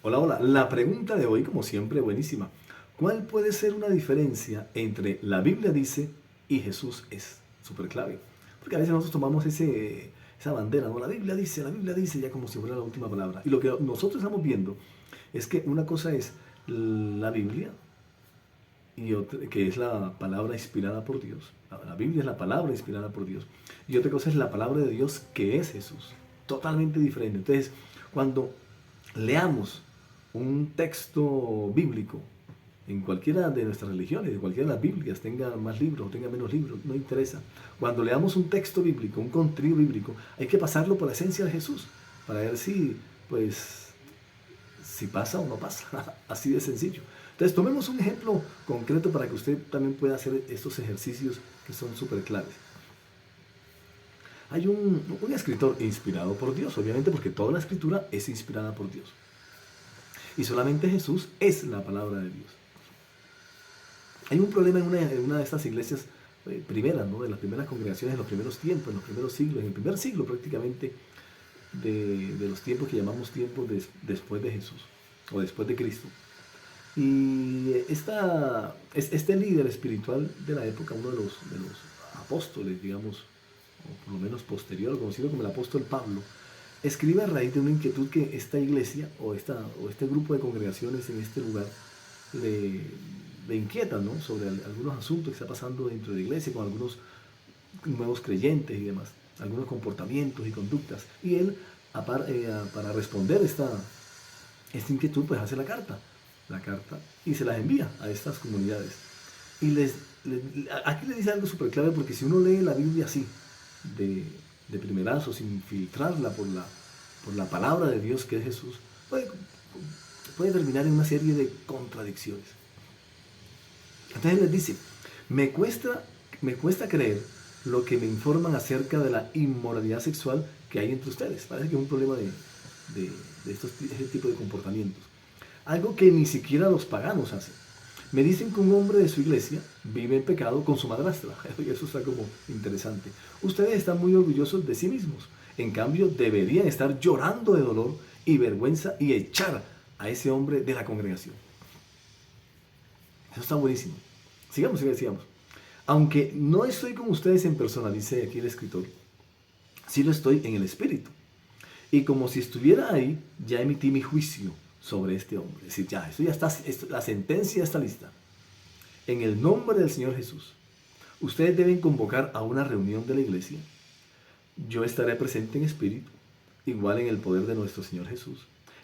Hola, hola. La pregunta de hoy, como siempre, buenísima. ¿Cuál puede ser una diferencia entre la Biblia dice y Jesús es? Súper clave. Porque a veces nosotros tomamos esa bandera, ¿no? La Biblia dice, ya como si fuera la última palabra. Y lo que nosotros estamos viendo es que una cosa es la Biblia, y otra, que es la palabra inspirada por Dios. La Biblia es la palabra inspirada por Dios. Y otra cosa es la palabra de Dios, que es Jesús. Totalmente diferente. Entonces, cuando leamos un texto bíblico en cualquiera de nuestras religiones, de cualquiera de las Biblias, tenga más libros o tenga menos libros, no interesa. Cuando leamos un texto bíblico, un contenido bíblico, hay que pasarlo por la esencia de Jesús para ver si pasa o no pasa. Así de sencillo. Entonces, tomemos un ejemplo concreto para que usted también pueda hacer estos ejercicios que son súper claves. Hay un escritor inspirado por Dios, obviamente, porque toda la escritura es inspirada por Dios. Y solamente Jesús es la palabra de Dios. Hay un problema en una de estas iglesias primeras, ¿no? De las primeras congregaciones, en los primeros tiempos, en los primeros siglos, en el primer siglo prácticamente de los tiempos que llamamos tiempos después de Jesús o después de Cristo. Y este líder espiritual de la época, uno de los apóstoles, digamos, o por lo menos posterior, conocido como el apóstol Pablo, escribe a raíz de una inquietud que esta iglesia o este grupo de congregaciones en este lugar le, le inquietan, ¿no? Sobre algunos asuntos que está pasando dentro de la iglesia con algunos nuevos creyentes y demás, algunos comportamientos y conductas. Y él, para responder esta inquietud, pues hace la carta y se las envía a estas comunidades. Y aquí les dice algo súper clave, porque si uno lee la Biblia así, de, de primerazo, sin filtrarla por la palabra de Dios que es Jesús, puede terminar en una serie de contradicciones. Entonces les dice, me cuesta creer lo que me informan acerca de la inmoralidad sexual que hay entre ustedes. Parece que es un problema de este tipo de comportamientos. Algo que ni siquiera los paganos hacen. Me dicen que un hombre de su iglesia vive en pecado con su madrastra. Y eso está como interesante. Ustedes están muy orgullosos de sí mismos. En cambio, deberían estar llorando de dolor y vergüenza y echar a ese hombre de la congregación. Eso está buenísimo. Sigamos. Aunque no estoy con ustedes en persona, dice aquí el escritor, sí lo estoy en el espíritu. Y como si estuviera ahí, ya emití mi juicio sobre este hombre. Es decir, ya, esto ya está, la sentencia está lista. En el nombre del Señor Jesús, ustedes deben convocar a una reunión de la iglesia. Yo estaré presente en espíritu, igual en el poder de nuestro Señor Jesús.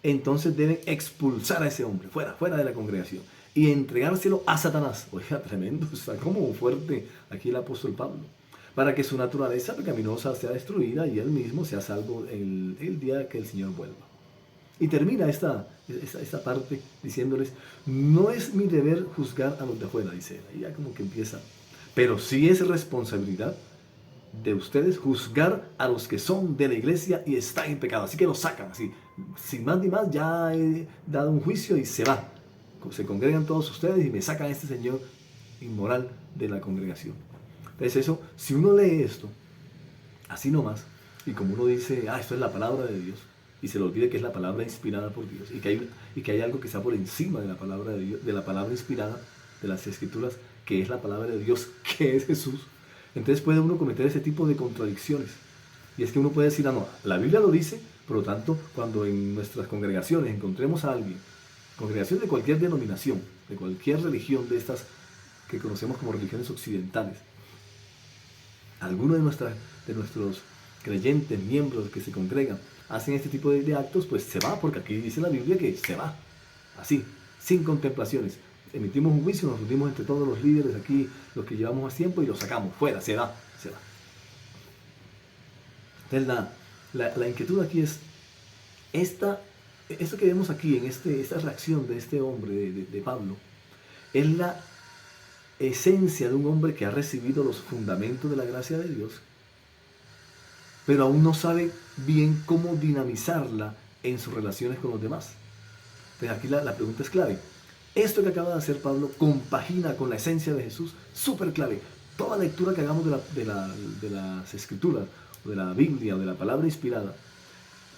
Entonces deben expulsar a ese hombre, fuera de la congregación, y entregárselo a Satanás. Oiga, tremendo, está como fuerte aquí el apóstol Pablo. Para que su naturaleza pecaminosa sea destruida y él mismo sea salvo el día que el Señor vuelva. Y termina esta parte diciéndoles, no es mi deber juzgar a los de afuera, dice él. Ahí ya como que empieza. Pero sí es responsabilidad de ustedes juzgar a los que son de la iglesia y están en pecado. Así que los sacan, así. Sin más ni más, ya he dado un juicio y se va. Se congregan todos ustedes y me sacan a este señor inmoral de la congregación. Entonces eso, si uno lee esto, así nomás, y como uno dice, esto es la palabra de Dios, y se le olvide que es la palabra inspirada por Dios, y que hay algo que está por encima de la palabra de Dios, de la palabra inspirada de las Escrituras, que es la palabra de Dios, que es Jesús. Entonces puede uno cometer ese tipo de contradicciones. Y es que uno puede decir, no, la Biblia lo dice, por lo tanto, cuando en nuestras congregaciones encontremos a alguien, congregación de cualquier denominación, de cualquier religión de estas que conocemos como religiones occidentales, alguno de nuestros creyentes, miembros que se congregan, hacen este tipo de actos, pues se va, porque aquí dice la Biblia que se va, así, sin contemplaciones. Emitimos un juicio, nos unimos entre todos los líderes aquí, los que llevamos más tiempo, y los sacamos, fuera, se va. Entonces la inquietud aquí es, esto que vemos aquí, en esta reacción de este hombre, de Pablo, es la esencia de un hombre que ha recibido los fundamentos de la gracia de Dios, pero aún no sabe bien cómo dinamizarla en sus relaciones con los demás. Entonces aquí la pregunta es clave. Esto que acaba de hacer Pablo compagina con la esencia de Jesús, súper clave. Toda lectura que hagamos de las Escrituras, o de la Biblia, o de la palabra inspirada,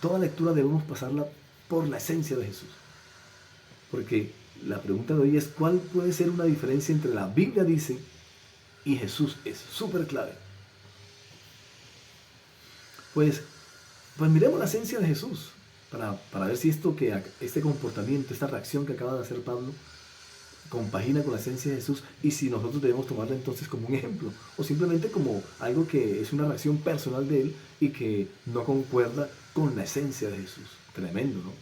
toda lectura debemos pasarla por la esencia de Jesús. Porque la pregunta de hoy es, ¿cuál puede ser una diferencia entre la Biblia dice y Jesús es? Súper clave. Pues miremos la esencia de Jesús para ver si este comportamiento, esta reacción que acaba de hacer Pablo, compagina con la esencia de Jesús y si nosotros debemos tomarla entonces como un ejemplo o simplemente como algo que es una reacción personal de él y que no concuerda con la esencia de Jesús. Tremendo, ¿no?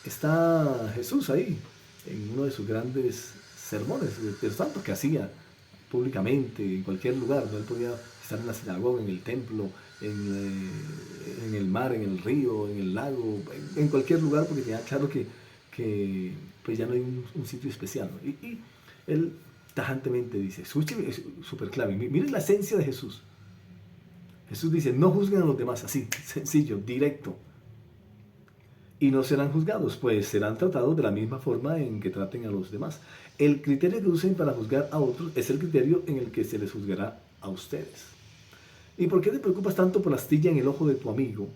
Está Jesús ahí en uno de sus grandes sermones, de los tantos que hacía públicamente, en cualquier lugar, ¿no? Él podía estar en la sinagoga, en el templo, en el mar, en el río, en el lago, en cualquier lugar, porque tenía claro que pues ya no hay un sitio especial, ¿no? Y él tajantemente dice, escuchen, es súper clave, miren la esencia de Jesús. Jesús dice, no juzguen a los demás, así, sencillo, directo. Y no serán juzgados, pues serán tratados de la misma forma en que traten a los demás. El criterio que usen para juzgar a otros es el criterio en el que se les juzgará a ustedes. ¿Y por qué te preocupas tanto por la astilla en el ojo de tu amigo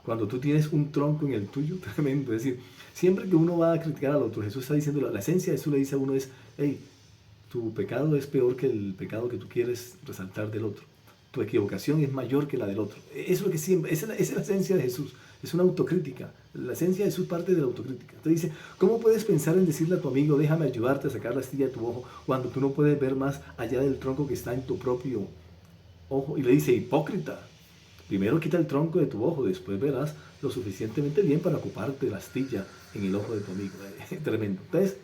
cuando tú tienes un tronco en el tuyo? Tremendo. Es decir, siempre que uno va a criticar al otro, Jesús está diciendo, la esencia de Jesús le dice a uno es, hey, tu pecado es peor que el pecado que tú quieres resaltar del otro. Tu equivocación es mayor que la del otro. Eso es lo que siempre, esa es la esencia de Jesús. Es una autocrítica. La esencia de Jesús parte de la autocrítica. Te dice, ¿cómo puedes pensar en decirle a tu amigo, déjame ayudarte a sacar la astilla de tu ojo, cuando tú no puedes ver más allá del tronco que está en tu propio ojo? Y le dice, hipócrita, primero quita el tronco de tu ojo, después verás lo suficientemente bien para ocuparte de la astilla en el ojo de tu amigo. Tremendo. Entonces,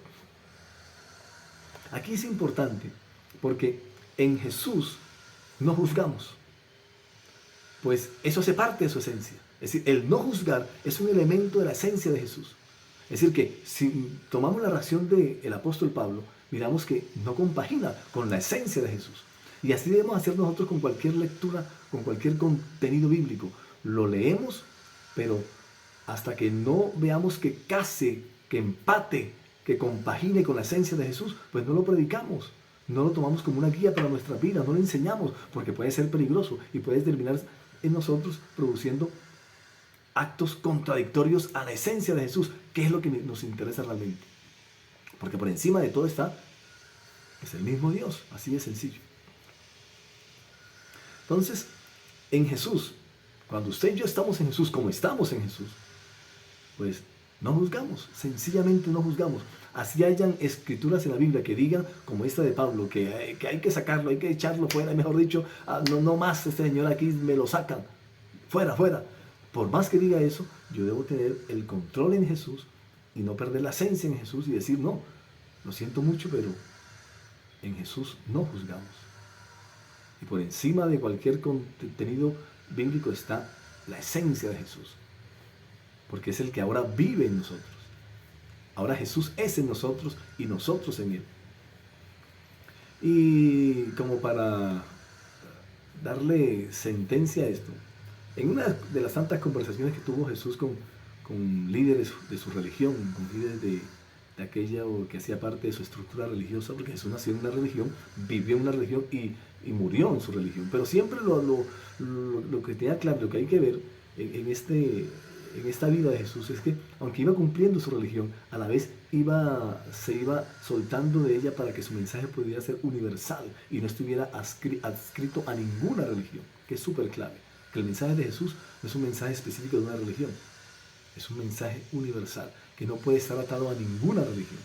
aquí es importante, porque en Jesús no juzgamos. Pues eso hace parte de su esencia. Es decir, el no juzgar es un elemento de la esencia de Jesús. Es decir, que si tomamos la reacción del apóstol Pablo, miramos que no compagina con la esencia de Jesús. Y así debemos hacer nosotros con cualquier lectura, con cualquier contenido bíblico. Lo leemos, pero hasta que no veamos que case, que empate, que compagine con la esencia de Jesús, pues no lo predicamos. No lo tomamos como una guía para nuestra vida, no lo enseñamos, porque puede ser peligroso y puede terminar en nosotros produciendo actos contradictorios a la esencia de Jesús, que es lo que nos interesa realmente. Porque por encima de todo está es el mismo Dios, así de sencillo. Entonces, en Jesús, cuando usted y yo estamos en Jesús, como estamos en Jesús, pues no juzgamos, sencillamente no juzgamos. Así hayan escrituras en la Biblia que digan, como esta de Pablo, que hay que sacarlo, hay que echarlo fuera, mejor dicho, no más, este señor aquí me lo sacan, fuera, fuera. Por más que diga eso, yo debo tener el control en Jesús y no perder la esencia en Jesús y decir, no, lo siento mucho, pero en Jesús no juzgamos. Y por encima de cualquier contenido bíblico está la esencia de Jesús, porque es el que ahora vive en nosotros. Ahora Jesús es en nosotros y nosotros en Él. Y como para darle sentencia a esto, en una de las tantas conversaciones que tuvo Jesús con líderes de su religión, con líderes de aquella o que hacía parte de su estructura religiosa, porque Jesús nació en una religión, vivió en una religión y murió en su religión. Pero siempre lo que tenía claro, lo que hay que ver en esta vida de Jesús es que, aunque iba cumpliendo su religión, a la vez se iba soltando de ella para que su mensaje pudiera ser universal y no estuviera adscrito a ninguna religión, que es súper clave. Que el mensaje de Jesús no es un mensaje específico de una religión, es un mensaje universal, que no puede estar atado a ninguna religión.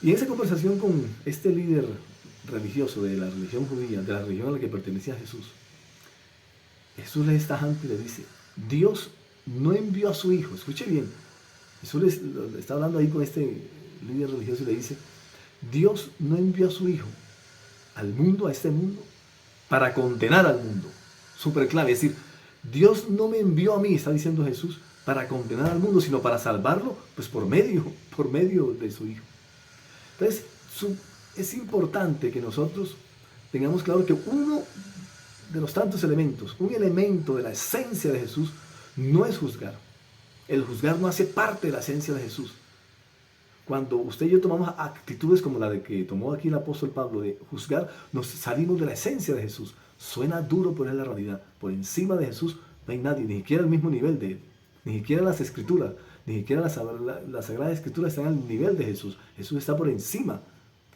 Y en esa conversación con este líder religioso de la religión judía, de la religión a la que pertenecía Jesús, Jesús le está tajante y le dice, Dios no envió a su Hijo, escuche bien, Jesús le está hablando ahí con este líder religioso y le dice, Dios no envió a su Hijo al mundo, a este mundo, para condenar al mundo. Súper clave, es decir, Dios no me envió a mí, está diciendo Jesús, para condenar al mundo, sino para salvarlo, pues por medio de su Hijo. Entonces, es importante que nosotros tengamos claro que uno de los tantos elementos, un elemento de la esencia de Jesús, no es juzgar. El juzgar no hace parte de la esencia de Jesús. Cuando usted y yo tomamos actitudes como la de que tomó aquí el apóstol Pablo de juzgar, nos salimos de la esencia de Jesús. Suena duro, pero es la realidad. Por encima de Jesús no hay nadie, ni siquiera al mismo nivel de Él. Ni siquiera las escrituras, ni siquiera la Sagrada Escritura están al nivel de Jesús. Jesús está por encima.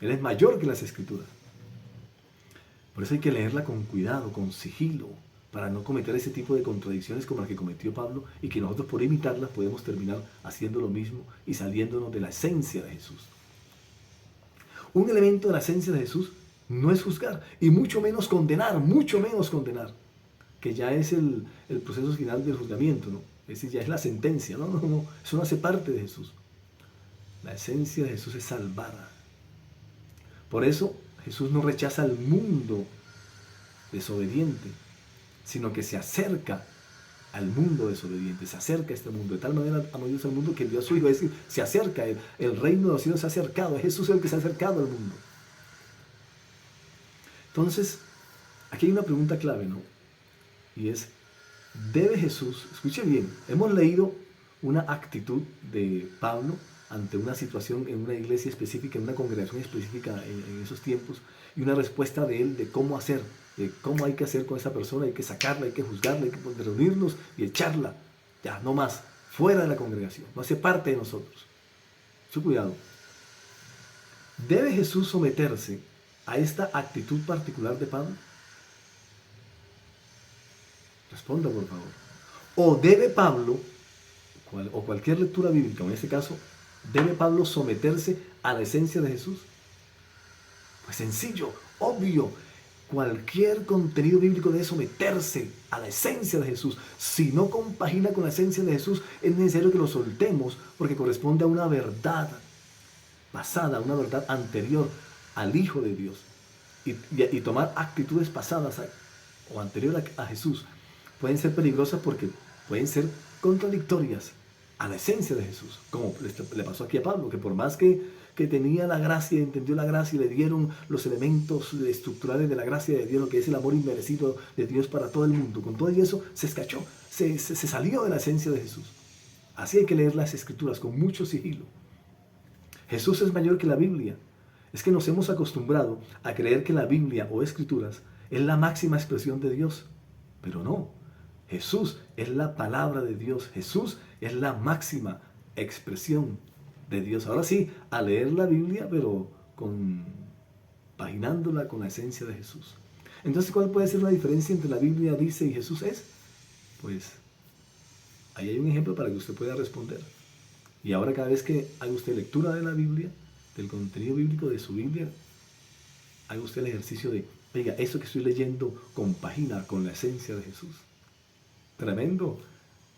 Él es mayor que las escrituras. Por eso hay que leerla con cuidado, con sigilo, para no cometer ese tipo de contradicciones como la que cometió Pablo y que nosotros por imitarlas podemos terminar haciendo lo mismo y saliéndonos de la esencia de Jesús. Un elemento de la esencia de Jesús no es juzgar y mucho menos condenar, que ya es el proceso final del juzgamiento, ¿no? Es decir, ya es la sentencia, no, eso no hace parte de Jesús. La esencia de Jesús es salvar. Por eso Jesús no rechaza al mundo desobediente, sino que se acerca al mundo desobediente, se acerca a este mundo. De tal manera amó Dios al mundo que envió a su Hijo, es decir, se acerca, el reino de los cielos se ha acercado, es Jesús el que se ha acercado al mundo. Entonces, aquí hay una pregunta clave, ¿no? Y es, ¿debe Jesús, escuche bien, hemos leído una actitud de Pablo ante una situación en una iglesia específica, en una congregación específica en esos tiempos, y una respuesta de él de cómo hacer, de cómo hay que hacer con esa persona, hay que sacarla, hay que juzgarla, hay que reunirnos y echarla, ya, no más, fuera de la congregación, no hace parte de nosotros. Su cuidado. ¿Debe Jesús someterse a esta actitud particular de Pablo? Responda, por favor. ¿O debe Pablo, o cualquier lectura bíblica, en este caso, debe Pablo someterse a la esencia de Jesús? Pues sencillo, obvio. Cualquier contenido bíblico debe someterse a la esencia de Jesús. Si no compagina con la esencia de Jesús, es necesario que lo soltemos porque corresponde a una verdad pasada, una verdad anterior al Hijo de Dios. Y tomar actitudes pasadas o anteriores a Jesús pueden ser peligrosas porque pueden ser contradictorias a la esencia de Jesús, como le pasó aquí a Pablo, que por más que tenía la gracia, entendió la gracia y le dieron los elementos estructurales de la gracia de Dios, lo que es el amor inmerecido de Dios para todo el mundo, con todo eso se escachó, se salió de la esencia de Jesús. Así hay que leer las Escrituras con mucho sigilo. Jesús es mayor que la Biblia. Es que nos hemos acostumbrado a creer que la Biblia o Escrituras es la máxima expresión de Dios, pero no. Jesús es la palabra de Dios. Jesús es la máxima expresión de Dios. Ahora sí, a leer la Biblia, pero compaginándola con la esencia de Jesús. Entonces, ¿cuál puede ser la diferencia entre la Biblia dice y Jesús es? Pues, ahí hay un ejemplo para que usted pueda responder. Y ahora cada vez que haga usted lectura de la Biblia, del contenido bíblico de su Biblia, haga usted el ejercicio de, venga, eso que estoy leyendo compagina con la esencia de Jesús. Tremendo.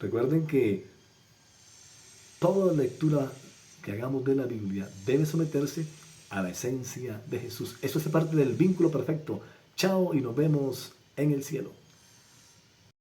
Recuerden que toda lectura que hagamos de la Biblia debe someterse a la esencia de Jesús. Eso hace parte del vínculo perfecto. Chao y nos vemos en el cielo.